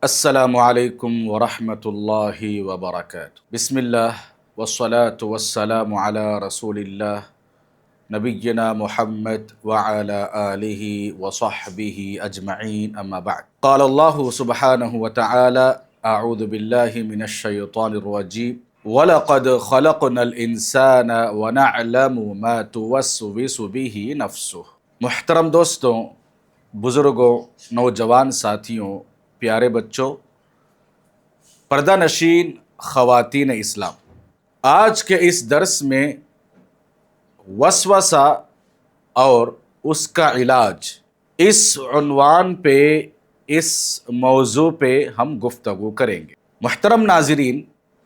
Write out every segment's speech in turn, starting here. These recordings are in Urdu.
السلام علیکم ورحمۃ اللہ وبرکاتہ۔ بسم اللہ والصلاة والسلام علی رسول اللہ نبینا محمد وعلی آلہ وصحبہ اجمعین، اما بعد۔ قال اللہ سبحانہ وتعالی اعوذ باللہ من الشیطان الرجیم وَلَقَدْ خَلَقْنَا الْإِنسَانَ وَنَعْلَمُ مَا تُوَسْوِسُ بِهِ نَفْسُهُ۔ محترم دوستوں، بزرگوں، نوجوان ساتھیوں، پیارے بچوں، پردہ نشین خواتین اسلام، آج کے اس درس میں وسوسہ اور اس کا علاج، اس عنوان پہ، اس موضوع پہ ہم گفتگو کریں گے۔ محترم ناظرین،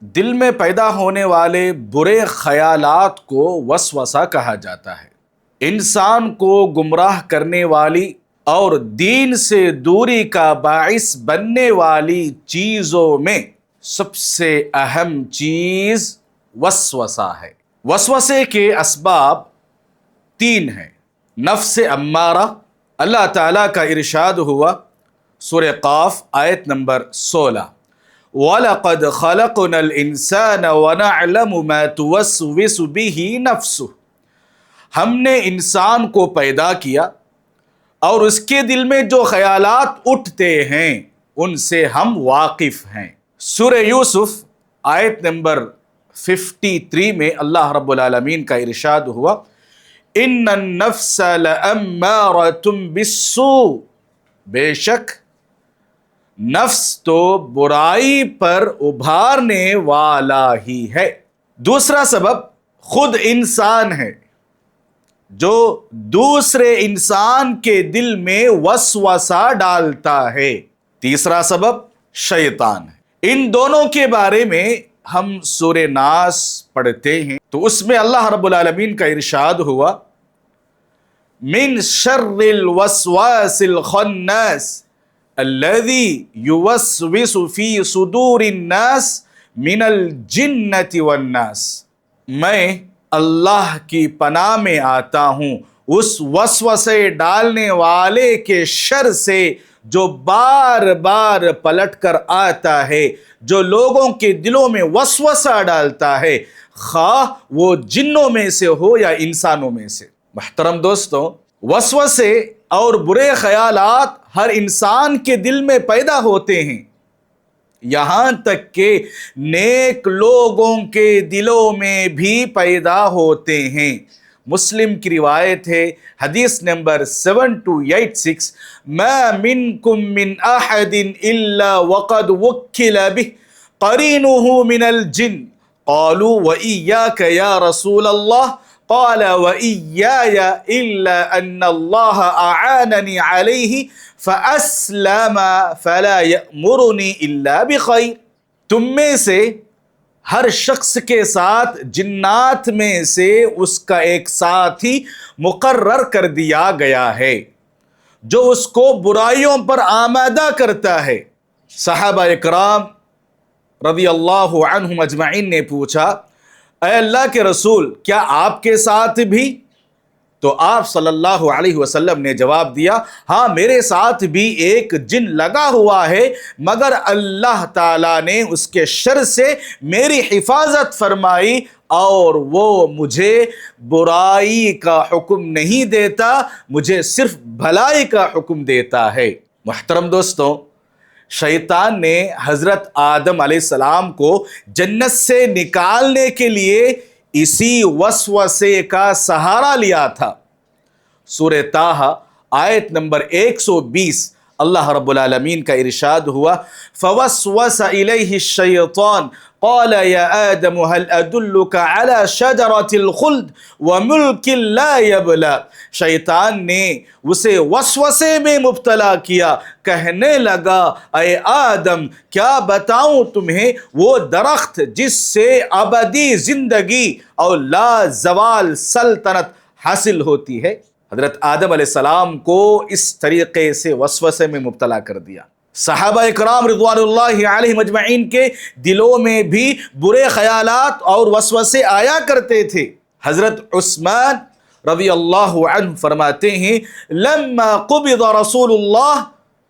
دل میں پیدا ہونے والے برے خیالات کو وسوسہ کہا جاتا ہے۔ انسان کو گمراہ کرنے والی اور دین سے دوری کا باعث بننے والی چیزوں میں سب سے اہم چیز وسوسہ ہے۔ وسوسے کے اسباب 3 ہیں۔ نفس امارہ، اللہ تعالیٰ کا ارشاد ہوا سورہ قاف آیت نمبر 16، وَلَقَدْ خَلَقْنَا الْإِنسَانَ وَنَعْلَمُ مَا تُوَسْوِسُ بِهِ نَفْسُهُ، ہم نے انسان کو پیدا کیا اور اس کے دل میں جو خیالات اٹھتے ہیں ان سے ہم واقف ہیں۔ سورہ یوسف آیت نمبر 53 میں اللہ رب العالمین کا ارشاد ہوا، ان النفس لامارۃ بالسوء، بے شک نفس تو برائی پر ابھارنے والا ہی ہے۔ دوسرا سبب خود انسان ہے جو دوسرے انسان کے دل میں وسوسہ ڈالتا ہے۔ تیسرا سبب شیطان ہے۔ ان دونوں کے بارے میں ہم سورہ ناس پڑھتے ہیں تو اس میں اللہ رب العالمین کا ارشاد ہوا، من شر الوسواس الخناس الذی یوسوس فی صدور الناس من الجنۃ والناس، میں اللہ کی پناہ میں آتا ہوں اس وسوسے ڈالنے والے کے شر سے جو بار بار پلٹ کر آتا ہے، جو لوگوں کے دلوں میں وسوسہ ڈالتا ہے، خواہ وہ جنوں میں سے ہو یا انسانوں میں سے۔ محترم دوستوں، وسوسے اور برے خیالات ہر انسان کے دل میں پیدا ہوتے ہیں، یہاں تک کہ نیک لوگوں کے دلوں میں بھی پیدا ہوتے ہیں۔ مسلم کی روایت ہے، حدیث نمبر 7286، ما منکم من احد الا وقد وکل به قرینہ من الجن، قالوا وإیاک یا رسول اللہ، قال وإیای الا ان اللہ اعاننی علیہ فأسلم فلا یأمرنی الا بخیر۔ تم میں سے ہر شخص کے ساتھ جنات میں سے اس کا ایک ساتھی مقرر کر دیا گیا ہے جو اس کو برائیوں پر آمادہ کرتا ہے۔ صحابہ اکرام رضی اللہ عنہم اجمعین نے پوچھا، اے اللہ کے رسول، کیا آپ کے ساتھ بھی؟ تو آپ صلی اللہ علیہ وسلم نے جواب دیا، ہاں میرے ساتھ بھی ایک جن لگا ہوا ہے، مگر اللہ تعالیٰ نے اس کے شر سے میری حفاظت فرمائی اور وہ مجھے برائی کا حکم نہیں دیتا، مجھے صرف بھلائی کا حکم دیتا ہے۔ محترم دوستوں، شیطان نے حضرت آدم علیہ السلام کو جنت سے نکالنے کے لیے اسی وسوسے کا سہارا لیا تھا۔ سورہ طٰہٰ آیت نمبر 120 اللہ رب العالمین کا ارشاد ہوا، فوسوس الیہ الشیطان قال یا آدم هل ادلک علی شجرۃ الخلد وملک لا یبلی، شیطان نے اسے وسوسے میں مبتلا کیا، کہنے لگا، اے آدم کیا بتاؤں تمہیں وہ درخت جس سے ابدی زندگی اور لا زوال سلطنت حاصل ہوتی ہے۔ حضرت آدم علیہ السلام کو اس طریقے سے وسوسے میں مبتلا کر دیا۔ صحابہ اکرام رضوان اللہ علیہم اجمعین کے دلوں میں بھی برے خیالات اور وسوسے آیا کرتے تھے۔ حضرت عثمان رضی اللہ عنہ فرماتے ہیں، لما قبض رسول اللہ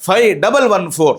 5114,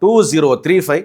2035,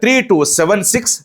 3276,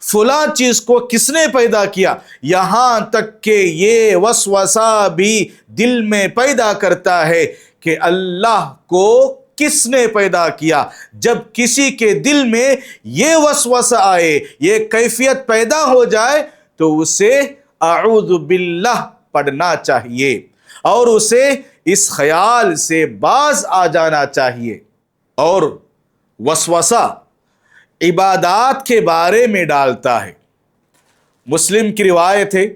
فلاں چیز کو کس نے پیدا کیا، یہاں تک کہ یہ وسوسہ بھی دل میں پیدا کرتا ہے کہ اللہ کو کس نے پیدا کیا۔ جب کسی کے دل میں یہ وسوسہ آئے، یہ کیفیت پیدا ہو جائے، تو اسے اعوذ باللہ پڑھنا چاہیے اور اسے اس خیال سے باز آ جانا چاہیے۔ اور وسوسہ عبادات کے بارے میں ڈالتا ہے۔ مسلم کی روایت ہے،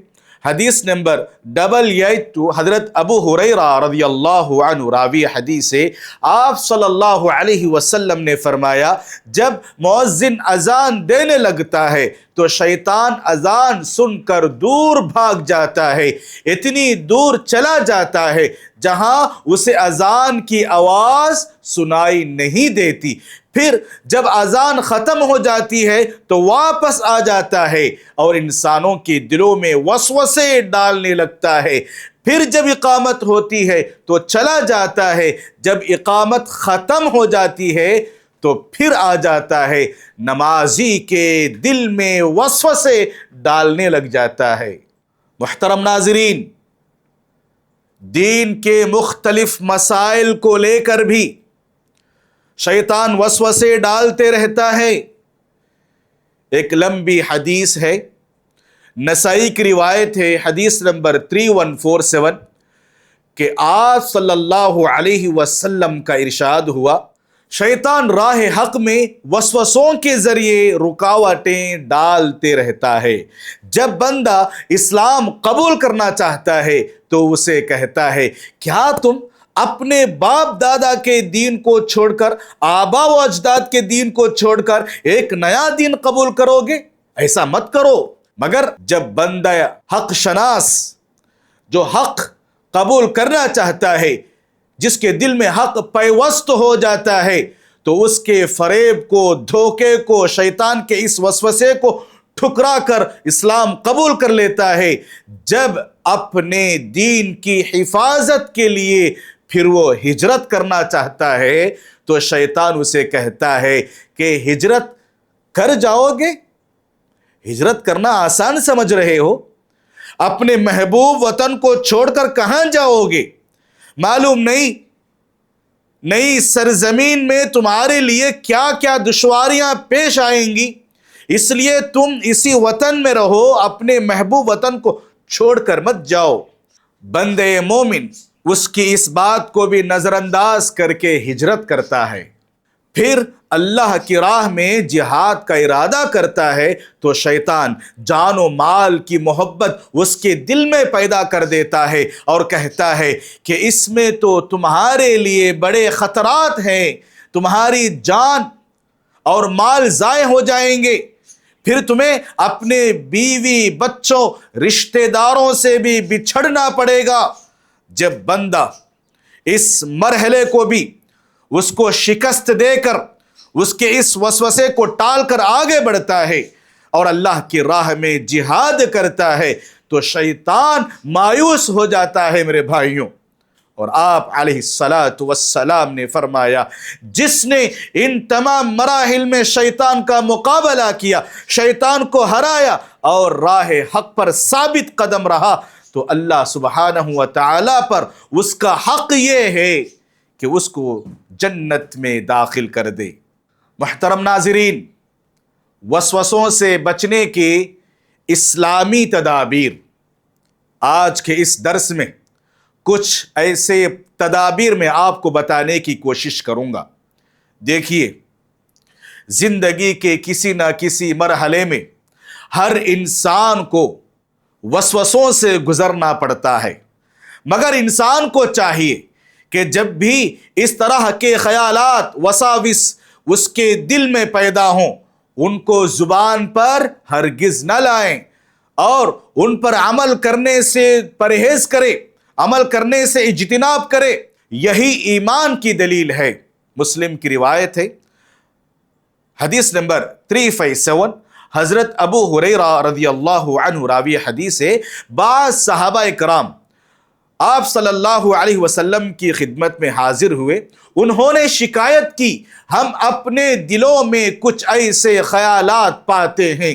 حدیث نمبر 882، حضرت ابو ہریرہ رضی اللہ عنہ راوی حدیث ہے، آپ صلی اللہ علیہ وسلم نے فرمایا، جب مؤذن اذان دینے لگتا ہے تو شیطان اذان سن کر دور بھاگ جاتا ہے، اتنی دور چلا جاتا ہے جہاں اسے اذان کی آواز سنائی نہیں دیتی۔ پھر جب اذان ختم ہو جاتی ہے تو واپس آ جاتا ہے اور انسانوں کے دلوں میں وسوسے ڈالنے لگتا ہے۔ پھر جب اقامت ہوتی ہے تو چلا جاتا ہے، جب اقامت ختم ہو جاتی ہے تو پھر آ جاتا ہے، نمازی کے دل میں وسوسے ڈالنے لگ جاتا ہے۔ محترم ناظرین، دین کے مختلف مسائل کو لے کر بھی شیطان وسوسے ڈالتے رہتا ہے۔ ایک لمبی حدیث ہے، نسائی کی روایت ہے، حدیث نمبر 3147، کہ آپ صلی اللہ علیہ وسلم کا ارشاد ہوا، شیطان راہ حق میں وسوسوں کے ذریعے رکاوٹیں ڈالتے رہتا ہے۔ جب بندہ اسلام قبول کرنا چاہتا ہے تو اسے کہتا ہے، کیا تم اپنے باپ دادا کے دین کو چھوڑ کر، آبا و اجداد کے دین کو چھوڑ کر ایک نیا دین قبول کرو گے؟ ایسا مت کرو۔ مگر جب بندہ حق شناس، جو حق قبول کرنا چاہتا ہے، جس کے دل میں حق پیوست ہو جاتا ہے، تو اس کے فریب کو، دھوکے کو، شیطان کے اس وسوسے کو ٹھکرا کر اسلام قبول کر لیتا ہے۔ جب اپنے دین کی حفاظت کے لیے پھر وہ ہجرت کرنا چاہتا ہے تو شیطان اسے کہتا ہے کہ ہجرت کر جاؤ گے؟ ہجرت کرنا آسان سمجھ رہے ہو؟ اپنے محبوب وطن کو چھوڑ کر کہاں جاؤ گے؟ معلوم نہیں نئی سرزمین میں تمہارے لیے کیا کیا دشواریاں پیش آئیں گی، اس لیے تم اسی وطن میں رہو، اپنے محبوب وطن کو چھوڑ کر مت جاؤ۔ بندے مومن اس کی اس بات کو بھی نظر انداز کر کے ہجرت کرتا ہے، پھر اللہ کی راہ میں جہاد کا ارادہ کرتا ہے تو شیطان جان و مال کی محبت اس کے دل میں پیدا کر دیتا ہے اور کہتا ہے کہ اس میں تو تمہارے لیے بڑے خطرات ہیں، تمہاری جان اور مال ضائع ہو جائیں گے، پھر تمہیں اپنے بیوی بچوں رشتہ داروں سے بھی بچھڑنا پڑے گا۔ جب بندہ اس مرحلے کو بھی اس کو شکست دے کر اس کے اس وسوسے کو ٹال کر آگے بڑھتا ہے اور اللہ کی راہ میں جہاد کرتا ہے تو شیطان مایوس ہو جاتا ہے میرے بھائیوں۔ اور آپ علیہ السلام نے فرمایا، جس نے ان تمام مراحل میں شیطان کا مقابلہ کیا، شیطان کو ہرایا اور راہ حق پر ثابت قدم رہا، تو اللہ سبحانہ و تعالی پر اس کا حق یہ ہے کہ اس کو جنت میں داخل کر دے۔ محترم ناظرین، وسوسوں سے بچنے کے اسلامی تدابیر، آج کے اس درس میں کچھ ایسے تدابیر میں آپ کو بتانے کی کوشش کروں گا۔ دیکھیے، زندگی کے کسی نہ کسی مرحلے میں ہر انسان کو وسوسوں سے گزرنا پڑتا ہے، مگر انسان کو چاہیے کہ جب بھی اس طرح کے خیالات، وساوس اس کے دل میں پیدا ہوں، ان کو زبان پر ہرگز نہ لائیں اور ان پر عمل کرنے سے پرہیز کرے، عمل کرنے سے اجتناب کرے۔ یہی ایمان کی دلیل ہے۔ مسلم کی روایت ہے، حدیث نمبر 357، حضرت ابو ہریرہ رضی اللہ عنہ راوی حدیث ہے، بعض صحابہ کرام آپ صلی اللہ علیہ وسلم کی خدمت میں حاضر ہوئے، انہوں نے شکایت کی، ہم اپنے دلوں میں کچھ ایسے خیالات پاتے ہیں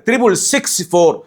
6664,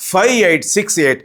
5868,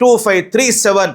2537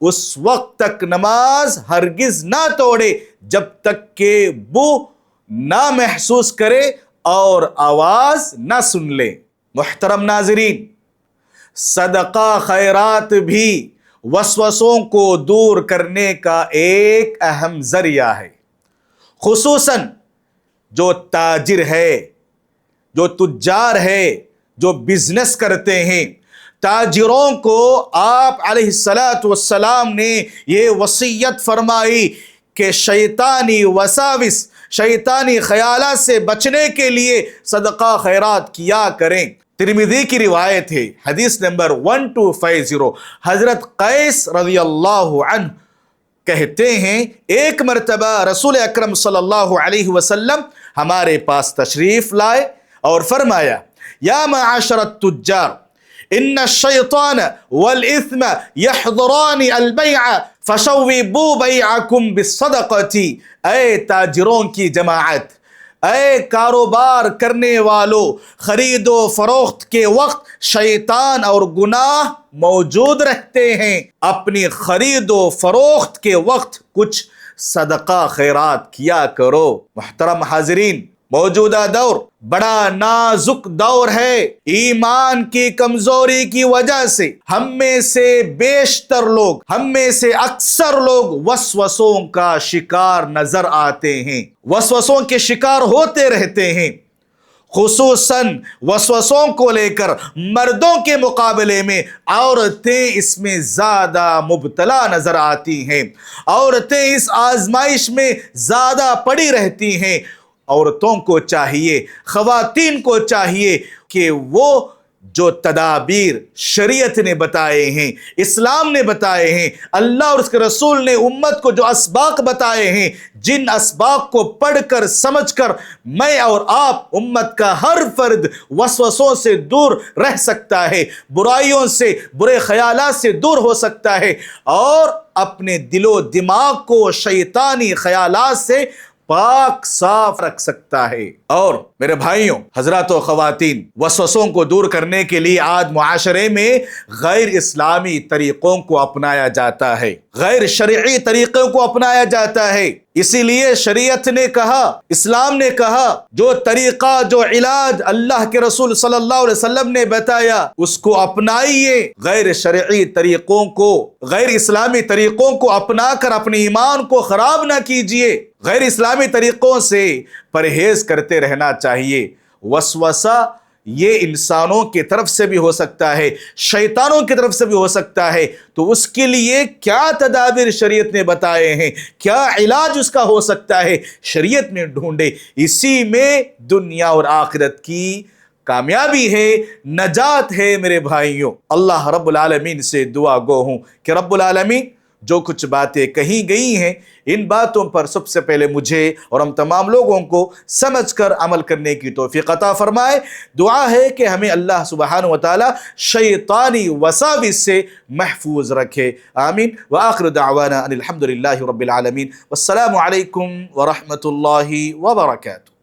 اس وقت تک نماز ہرگز نہ توڑے جب تک کہ بو نہ محسوس کرے اور آواز نہ سن لے۔ محترم ناظرین، صدقہ خیرات بھی وسوسوں کو دور کرنے کا ایک اہم ذریعہ ہے۔ خصوصاً جو تاجر ہے، جو تجار ہے، جو بزنس کرتے ہیں، تاجروں کو آپ علیہ السلام نے یہ وصیت فرمائی کہ شیطانی وساوس، شیطانی خیالات سے بچنے کے لیے صدقہ خیرات کیا کریں۔ ترمذی کی روایت ہے، حدیث نمبر 1250، حضرت قیس رضی اللہ عنہ کہتے ہیں ایک مرتبہ رسول اکرم صلی اللہ علیہ وسلم ہمارے پاس تشریف لائے اور فرمایا، یا معاشر التجار ان الشیطان والاثم یحضران البیع فشوبوا بیعکم بالصدقۃ۔ اے تاجروں کی جماعت، اے کاروبار کرنے والوں، خرید و فروخت کے وقت شیطان اور گناہ موجود رہتے ہیں، اپنی خرید و فروخت کے وقت کچھ صدقہ خیرات کیا کرو۔ محترم حاضرین، موجودہ دور بڑا نازک دور ہے۔ ایمان کی کمزوری کی وجہ سے ہم میں سے بیشتر لوگ، ہم میں سے اکثر لوگ وسوسوں کا شکار نظر آتے ہیں، وسوسوں کے شکار ہوتے رہتے ہیں۔ خصوصاً وسوسوں کو لے کر مردوں کے مقابلے میں عورتیں اس میں زیادہ مبتلا نظر آتی ہیں۔ عورتیں اس آزمائش میں زیادہ پڑی رہتی ہیں۔ عورتوں کو چاہیے، خواتین کو چاہیے کہ وہ جو تدابیر شریعت نے بتائے ہیں، اسلام نے بتائے ہیں، اللہ اور اس کے رسول نے امت کو جو اسباق بتائے ہیں، جن اسباق کو پڑھ کر سمجھ کر میں اور آپ امت کا ہر فرد وسوسوں سے دور رہ سکتا ہے، برائیوں سے، برے خیالات سے دور ہو سکتا ہے اور اپنے دل و دماغ کو شیطانی خیالات سے پاک صاف رکھ سکتا ہے۔ اور میرے بھائیوں، حضرات و خواتین، وسوسوں کو دور کرنے کے لیے آج معاشرے میں غیر اسلامی طریقوں کو اپنایا جاتا ہے، غیر شرعی طریقوں کو اپنایا جاتا ہے۔ اسی لیے شریعت نے کہا، اسلام نے کہا، جو طریقہ، جو علاج اللہ کے رسول صلی اللہ علیہ وسلم نے بتایا اس کو اپنائیے۔ غیر شرعی طریقوں کو، غیر اسلامی طریقوں کو اپنا کر اپنے ایمان کو خراب نہ کیجیے۔ غیر اسلامی طریقوں سے پرہیز کرتے رہنا چاہیے۔ وسوسہ یہ انسانوں کی طرف سے بھی ہو سکتا ہے، شیطانوں کی طرف سے بھی ہو سکتا ہے، تو اس کے لیے کیا تدابیر شریعت نے بتائے ہیں، کیا علاج اس کا ہو سکتا ہے، شریعت میں ڈھونڈے۔ اسی میں دنیا اور آخرت کی کامیابی ہے، نجات ہے۔ میرے بھائیوں، اللہ رب العالمین سے دعا گو ہوں کہ رب العالمین جو کچھ باتیں کہی گئی ہیں ان باتوں پر سب سے پہلے مجھے اور ہم تمام لوگوں کو سمجھ کر عمل کرنے کی توفیق عطا فرمائے۔ دعا ہے کہ ہمیں اللہ سبحانہ وتعالی شیطانی وساوس سے محفوظ رکھے، آمین۔ وآخر دعوانا ان الحمد للہ رب العالمین، والسلام علیکم ورحمۃ اللہ وبرکاتہ۔